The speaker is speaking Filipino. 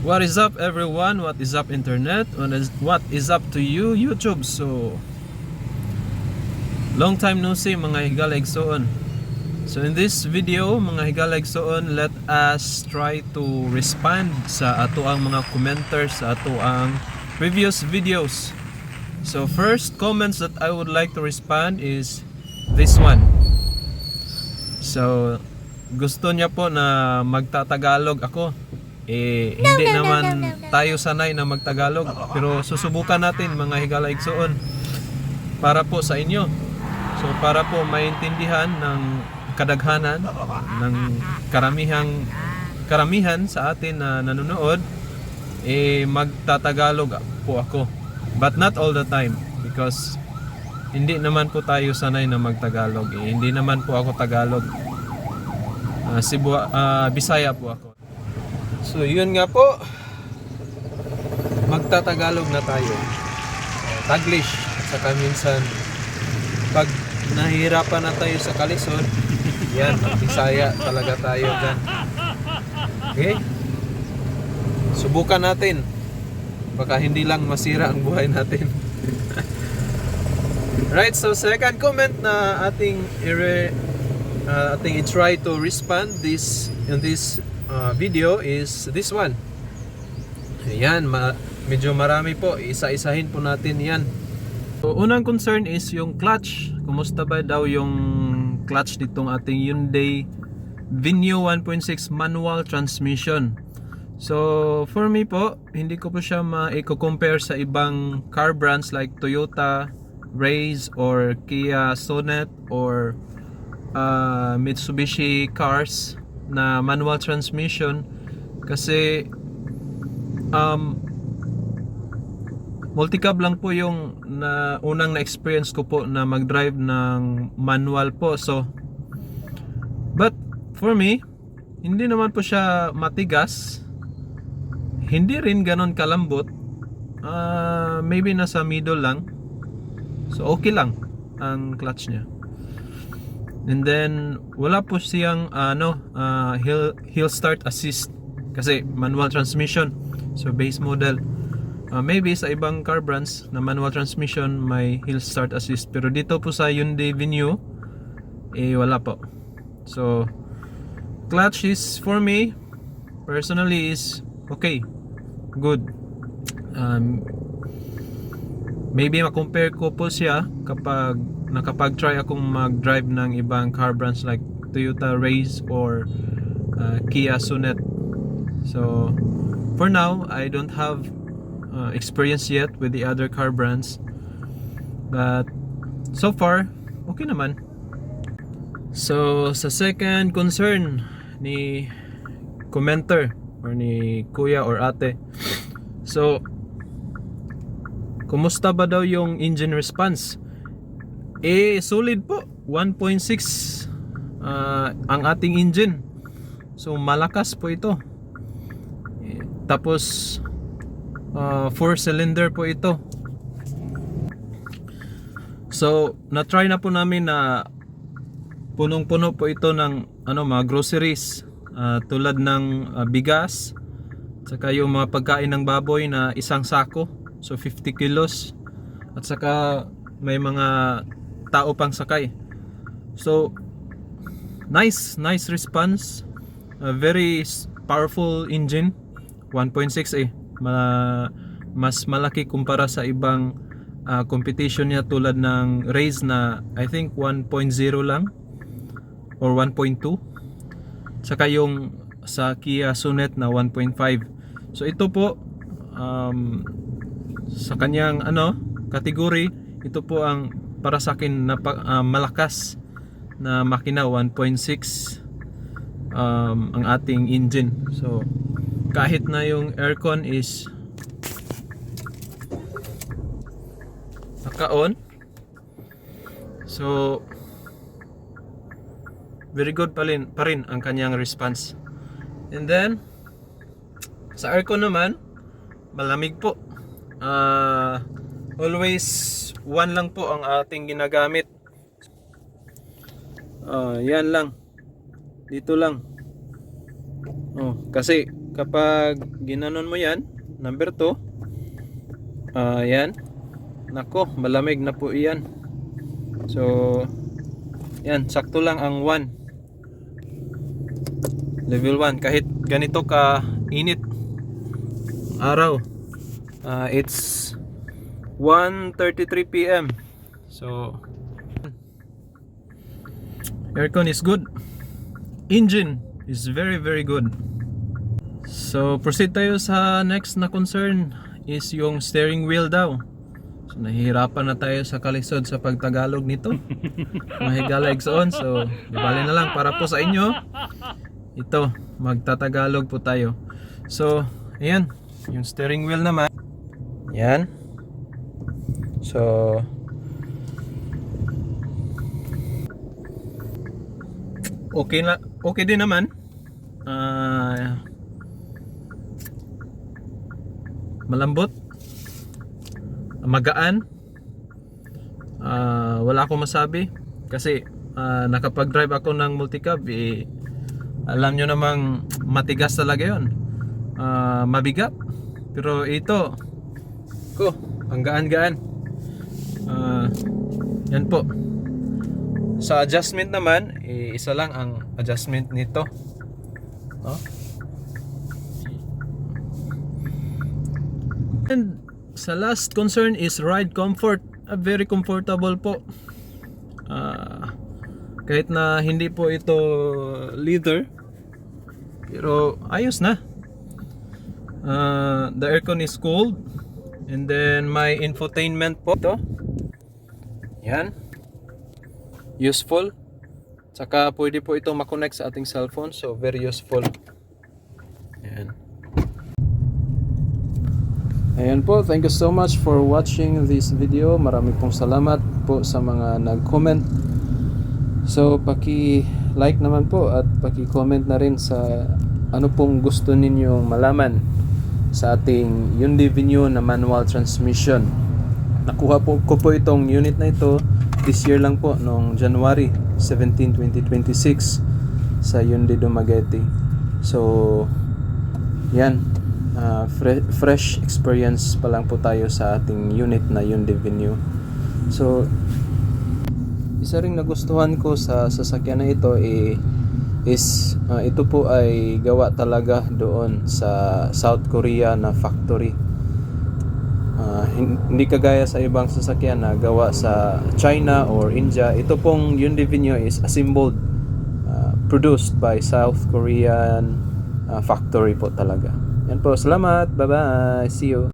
What is up everyone? What is up internet? What is up to you YouTube? So long time no see mga higaligsoon. So in this video mga higaligsoon, let us try to respond sa ato ang mga commenters sa ato ang previous videos. So first comments that I would like to respond is this one. So gusto niya po na magtatagalog ako. Hindi naman tayo sanay na magtagalog, pero susubukan natin mga higaligsoon para po sa inyo. So para po maintindihan ng kadaghanan ng karamihan sa atin na nanonood, magtatagalog po ako. But not all the time, because hindi naman po tayo sanay na magtagalog. Hindi naman po ako Tagalog. Bisaya po ako. So yun nga po, magtatagalog na tayo. Taglish. At saka minsan pag nahihirapan na tayo sa kalisod, yan, Bisaya talaga tayo dyan. Okay? Subukan natin. Baka hindi lang masira ang buhay natin. Right, so second comment na ating i-try to respond in this video is this one. Ayan, medyo marami po. Isa-isahin po natin yan. So, unang concern is yung clutch. Kumusta ba daw yung clutch nitong ating Hyundai Venue 1.6 manual transmission? So for me po, hindi ko po siya ma-compare sa ibang car brands like Toyota Raze or Kia Sonet or Mitsubishi cars na manual transmission, kasi multicab lang po yung unang na-experience ko po na mag-drive ng manual po. So but for me, hindi naman po siya matigas, hindi rin ganon kalambot, maybe nasa middle lang. So okay lang ang clutch niya. And then wala po siyang hill start assist kasi manual transmission. So base model. Maybe sa ibang car brands na manual transmission may hill start assist, pero dito po sa Hyundai Venue wala po. So clutch is, for me personally, is okay, good. Maybe ma-compare ko po siya kapag nakapag-try akong mag-drive ng ibang car brands like Toyota Raze or Kia Sonet. So for now, I don't have experience yet with the other car brands, but so far okay naman. So sa second concern ni commenter or ni kuya or ate, so kumusta ba daw yung engine response? Solid po, 1.6 ang ating engine. So malakas po ito. Tapos 4-cylinder po ito. So na-try na po namin na punong-puno po ito ng mga groceries, tulad ng bigas, saka yung mga pagkain ng baboy na isang sako, so 50 kilos, at saka may mga tao pang sakay. So nice response, very powerful engine, 1.6 mas malaki kumpara sa ibang competition niya tulad ng Raze na I think 1.0 lang or 1.2, saka yung sa Kia Sonet na 1.5. So ito po sa kanyang category, ito po ang para sa akin na malakas na makina, 1.6 ang ating engine. So kahit na yung aircon is naka-on, so very good pa rin ang kanyang response. And then sa aircon naman, malamig po. Always one lang po ang ating ginagamit. Yan lang, dito lang. Kasi kapag ginanon mo yan, number 2, yan, nako, malamig na po iyan. So yan, sakto lang ang 1, level 1, kahit ganito ka init araw. It's 1:33 PM. So aircon is good, engine is very good. So proceed tayo sa next na concern, is yung steering wheel daw. So nahihirapan na tayo sa kalisod sa pagtagalog nito. Mahigala igsoon, so di bali na lang para po sa inyo. Ito, magtatagalog po tayo. So ayan, yung steering wheel naman. Yan. So okay din naman. Malambot, magaan. Wala akong masabi kasi nakapag-drive ako ng multicab, alam nyo namang matigas talaga yun, mabigat. Pero ito ang gaan-gaan. Yan po. Sa adjustment naman, isa lang ang adjustment nito. And sa last concern is ride comfort. Very comfortable po. Kahit na hindi po ito leather, pero ayos na. The aircon is cold, and then my infotainment po ito. Yan, useful. Saka pwede po ito makonect sa ating cellphone, so very useful. Yan. Ayan po, thank you so much for watching this video. Marami pong salamat po sa mga nag-comment. So paki-like naman po at paki-comment na rin sa ano pong gusto ninyong malaman sa ating Hyundai Venue na manual transmission. Nakuha po ko po itong unit na ito this year lang po, noong January 17, 2026 sa Hyundai Dumaguete. So yan, fresh experience pa lang po tayo sa ating unit na Hyundai Venue. So isa ring nagustuhan ko sa sasakyan na ito is ito po ay gawa talaga doon sa South Korea na factory. Hindi kagaya sa ibang sasakyan na gawa sa China or India. Ito pong Hyundai Venue is assembled, produced by South Korean factory po talaga. Yan po, salamat, bye bye, see you.